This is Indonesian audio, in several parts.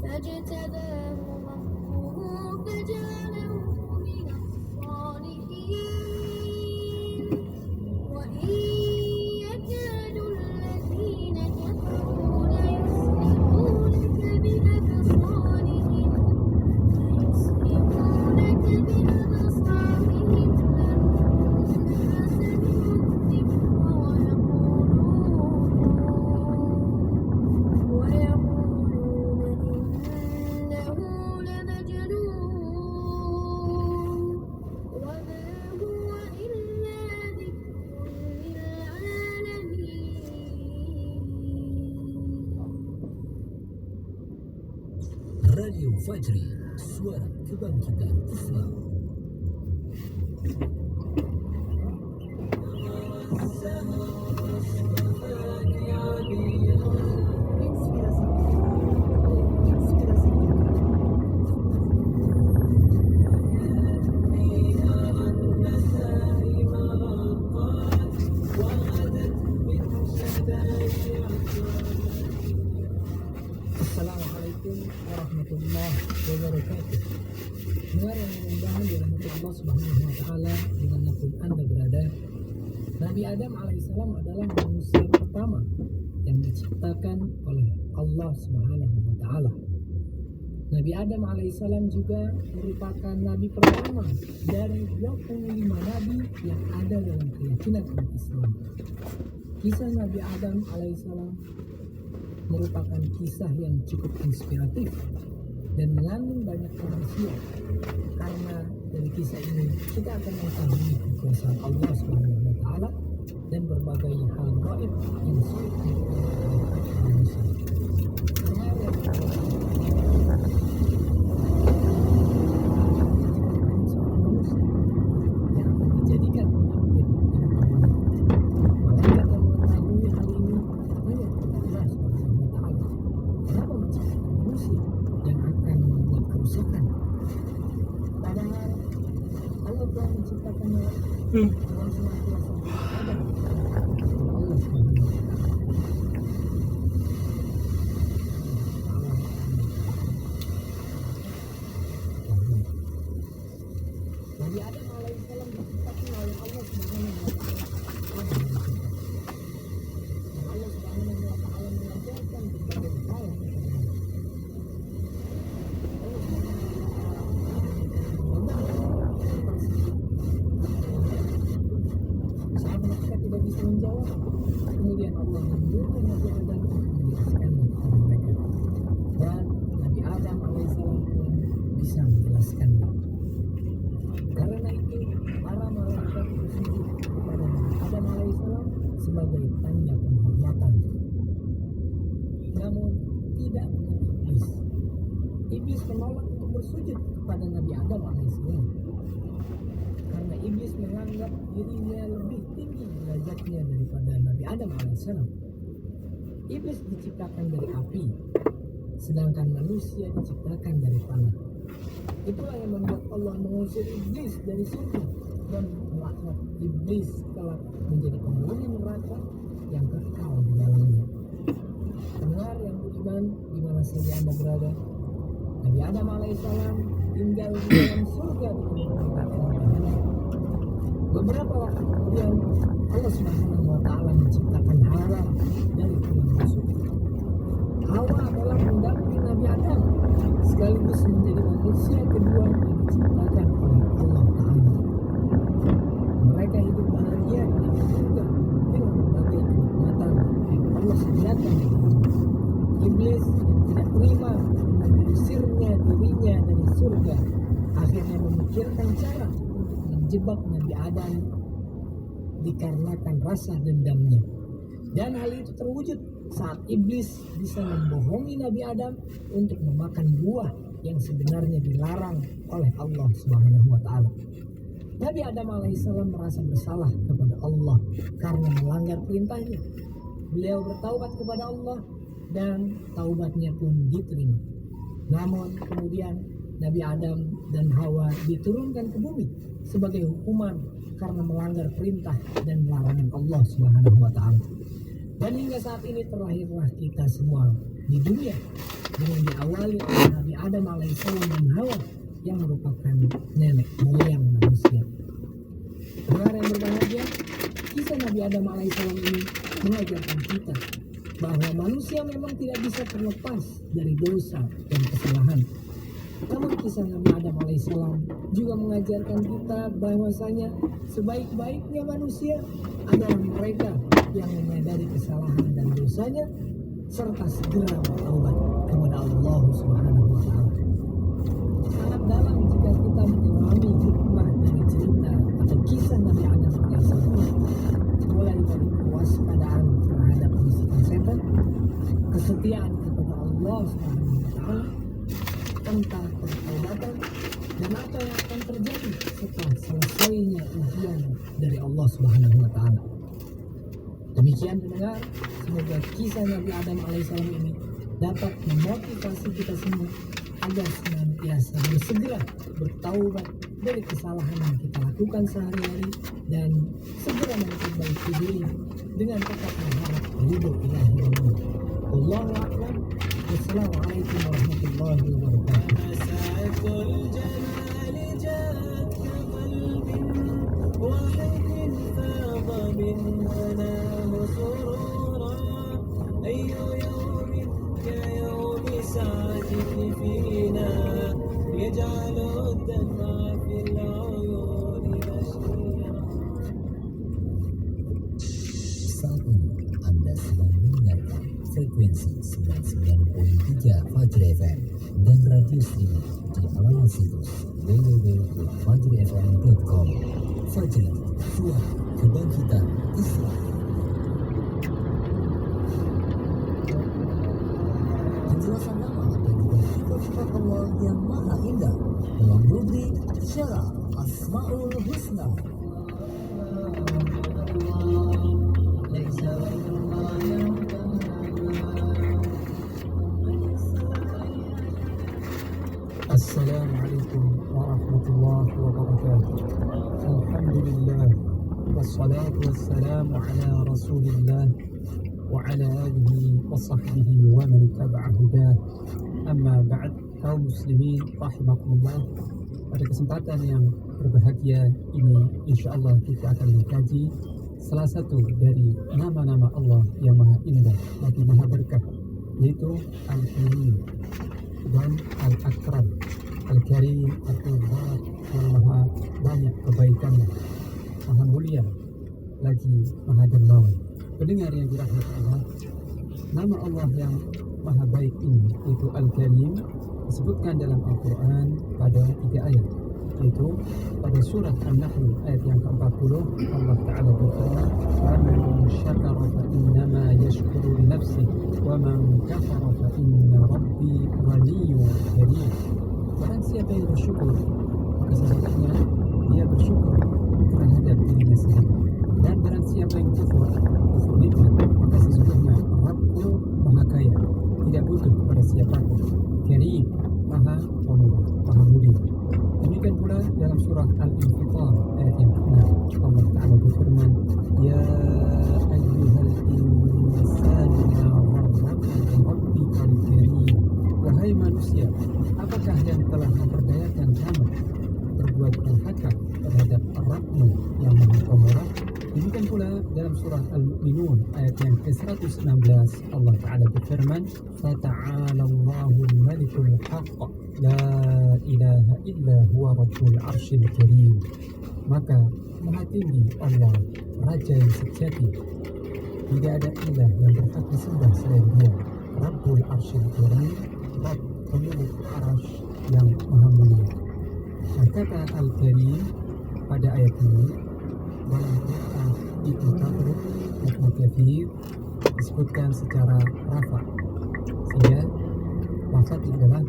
فاجتباه ربه فجعله من الصالحين وإن يكاد الذين كفروا ليزلقونك بأبصارهم لما سمعوا الذكر ويقولون إنه لمجنون وما هو إلا ذكر للعالمين. Radio Fajri, suara kebangkitan Islam. Assalamualaikum warahmatullahi wabarakatuh. Dengar yang mudah-mudahan dirahmati Allah Subhanahu wa taala dimanapun Anda berada. Nabi Adam alaihissalam adalah manusia pertama yang diciptakan oleh Allah Subhanahu wa taala. Nabi Adam alaihissalam juga merupakan nabi pertama dari 25 nabi yang ada dalam keyakinan umat Islam. Kisah Nabi Adam alaihissalam merupakan kisah yang cukup inspiratif dan mengandung banyak rahasia, karena dari kisah ini kita akan mengetahui kekuasaan Allah Subhanahu wa taala dan berbagai hal gaib yang sulit diketahui oleh manusia. Seorang manusia yang akan dijadikan pemimpin di muka bumi. Malaikat yang mengetahui hal ini hanya Allah Subhanahu wa taala. Kenapa menciptakan manusia yang akan membuat kerusakan? Padahal Allah telah menciptakannya dengan senantiasa berada Allah Subhanahu wa taala. Nabi Adam alaihissalam diciptakan oleh Allah Subhanahu wa taala. Allah Subhanahu wa taala mengajarkan berbagai hal kepadanya. Allah Subhanahu wa taala saat mereka tidak bisa menjawab, kemudian Allah menyuruh Nabi Adam untuk menjelaskannya kepada mereka, dan Nabi Adam alaihissalam pun bisa menjelaskannya. Karena itu para malaikat bersujud kepada Nabi Adam alaihissalam sebagai tanda penghormatan. Namun tidak dengan iblis. Iblis menolak untuk bersujud kepada Nabi Adam alaihissalam karena iblis menganggap dirinya lebih tinggi derajatnya daripada Nabi Adam alaihissalam. Iblis diciptakan dari api, sedangkan manusia diciptakan dari tanah. Itulah yang membuat Allah mengusir iblis dari surga dan melaknat iblis kelak menjadi penghuni neraka neraka yang kekal di dalamnya. Pendengar yang beriman, di mana saja Anda berada, Nabi Adam alaihissalam tinggal di dalam surga dengan menggunakan. Beberapa waktu kemudian Allah Subhanahu wa taala menciptakan Hawa dari tulang rusuk. Hawa adalah pendamping Nabi Adam sekaligus menjadi manusia kedua yang diciptakan oleh Allah Ta'ala. Mereka hidup bahagia di dalam surga dengan berbagai kenikmatan yang Allah sediakan di dalamnya. Iblis yang tidak terima dengan diusirnya dirinya dari surga akhirnya memikirkan cara untuk menjebak Nabi Adam dikarenakan rasa dendamnya. Dan hal itu terwujud saat iblis bisa membohongi Nabi Adam untuk memakan buah yang sebenarnya dilarang oleh Allah Subhanahu wa taala. Nabi Adam alaihissalam merasa bersalah kepada Allah karena melanggar perintahnya. Beliau bertaubat kepada Allah dan taubatnya pun diterima. Namun kemudian Nabi Adam dan Hawa diturunkan ke bumi sebagai hukuman karena melanggar perintah dan larangan Allah Subhanahu wa taala. Dan hingga saat ini terlahirlah kita semua di dunia dengan diawali oleh Nabi Adam alaihissalam dan Hawa yang merupakan nenek moyang manusia. Dengar yang berbahagia, kisah Nabi Adam alaihissalam ini mengajarkan kita bahwa manusia memang tidak bisa terlepas dari dosa dan kesalahan. Namun kisah Nabi Adam alaihissalam juga mengajarkan kita bahwasanya sebaik-baiknya manusia adalah mereka yang menyadari kesalahan dan dosanya serta segera bertaubat kepada Allah Subhanahu wa taala. Sangat dalam jika kita mengalami hikmah dari cerita atau kisah Nabi Adam alaihissalam, mulai dari kewaspadaan terhadap bisikan setan, kesetiaan kepada Allah Subhanahu wa taala, tentang pertobatan, dan apa yang akan terjadi setelah selesainya ujian dari Allah Subhanahu wa taala. Demikian pendengar, semoga kisah Nabi Adam alaihissalam ini dapat memotivasi kita semua agar senantiasa bersegera bertaubat dari kesalahan yang kita lakukan sehari-hari dan segera memperbaiki diri dengan tetap mengharap ridho ilahi Allah. Wallahu a'lam. Wassalamualaikum warahmatullahi wabarakatuh. Saat ini Anda sedang mendengarkan frekuensi 99.3 Fajri FM dan radio streaming di alamat situs www.fajrifm.com. Fajri, suara kebangkitan Islam. Penjelasan nama dan juga sifat Allah yang maha indah dalam rubrik Syarah Asmaul Husna. Assalamualaikum warahmatullahi wabarakatuh. Alhamdulillah wassalatu wassalamu ala Rasulillah wa ala alihi wa sahbihi wa man tabi'a hudah. Amma ba'd, kaum muslimin rahimakumullah. Pada kesempatan yang berbahagia ini insyaallah kita akan mengkaji salah satu dari nama-nama Allah yang maha indah lagi maha berkah, yaitu Al-Karim dan Al-Akram. Al-Karim atau Zat yang maha banyak kebaikannya, maha mulia lagi maha dermawan. Pendengar yang dirahmati Allah, nama Allah yang maha baik ini yaitu Al-Karim disebutkan dalam Al-Quran pada 3 ayat, yaitu pada surah An-Nahl ayat yang ke-40 Allah Ta'ala berfirman, "Faman syakara fa innama yashkuru li nafsihi wa man kafara fa inna rabbi ghaniyyun karim." Barang siapa yang bersyukur, maka sesungguhnya dia bersyukur terhadap dirinya sendiri. Dan barang siapa yang kufur nikmat, maka sesungguhnya Rabbku maha kaya, tidak butuh pada siapapun. Karim, maha pemurah, maha mulia. Demikian pula dalam surah Al-Infitar ayat yang ke-6 Allah Ta'ala berfirman, "Ya Demikian pula dalam surah Al-Mu'minun ayat yang ke-116 Allah Ta'ala berfirman, "Fata'ala Allahul Malikul Haqq, la ilaha illa huwa Rabbul Arsyil Karim." Maka Maha Tinggi Allah, Raja yang sejati, tidak ada ilah yang berhak disembah selain Dia, Rabbul Arsyil Karim, Rabb pemilik Arasy yang Maha Mulia. Nah, kata Al-Karim pada ayat ini dalam Quran Ibnu Katsir, Ibnu Katsir disebutkan secara rafa, sehingga lafaz adalah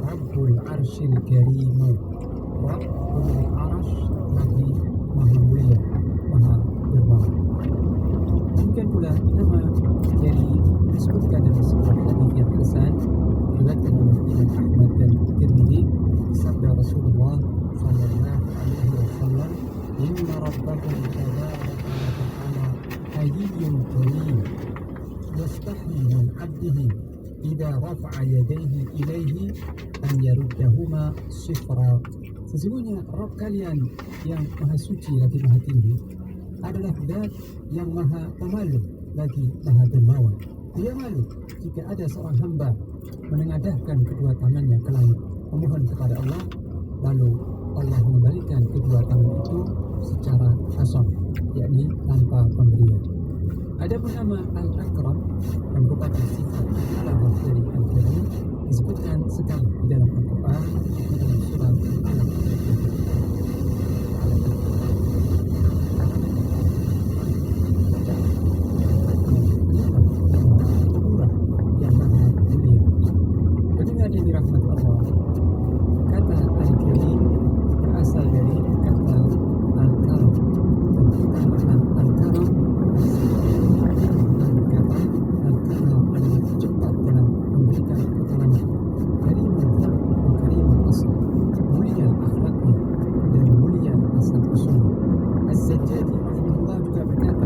Rabbul Arsyil Karim, Rabb pemilik Arasy lagi Maha Mulia, Maha Dermawan. Demikian pula nama Karim disebutkan dalam sebuah hadis yang hasan diriwayatkan oleh Imam Ahmad dan Tirmidzi, sabda Rasulullah sallallahu alaihi wasallam, "Inna rabbakum tabaraka wa ta'ala hayyun karim yastahi min 'abdihi idza rafa'a yadayhi ilaihi an yaruddahuma sifra." Sesungguhnya Rabb kalian yang Maha Suci lagi Maha Tinggi adalah Zat yang Maha Pemalu lagi Maha Dermawan. Dia malu jika ada seorang hamba menengadahkan kedua tangannya ke langit memohon kepada Allah, lalu Allah mengembalikan kedua tangan itu secara kosong, yakni tanpa pemberian. Adapun nama Al-Akram yang merupakan sifat alam dari Al-Karim disebutkan sekali di dalam Al-Quran di dalam surah Al-Alaq. Yang Maha Mulia. Pendengar yang dirahmati Allah, kata Al-Karim berasal dari kata Al-Karam, dan kita makna Al-Karam berkata Al-Karam adalah cepat dalam memberikan pertolongan, Karimul Khulq wa Karimul Asl, mulia akhlaknya dan mulia asal usulnya. Az-Zajjaj rahimahullah juga berkata,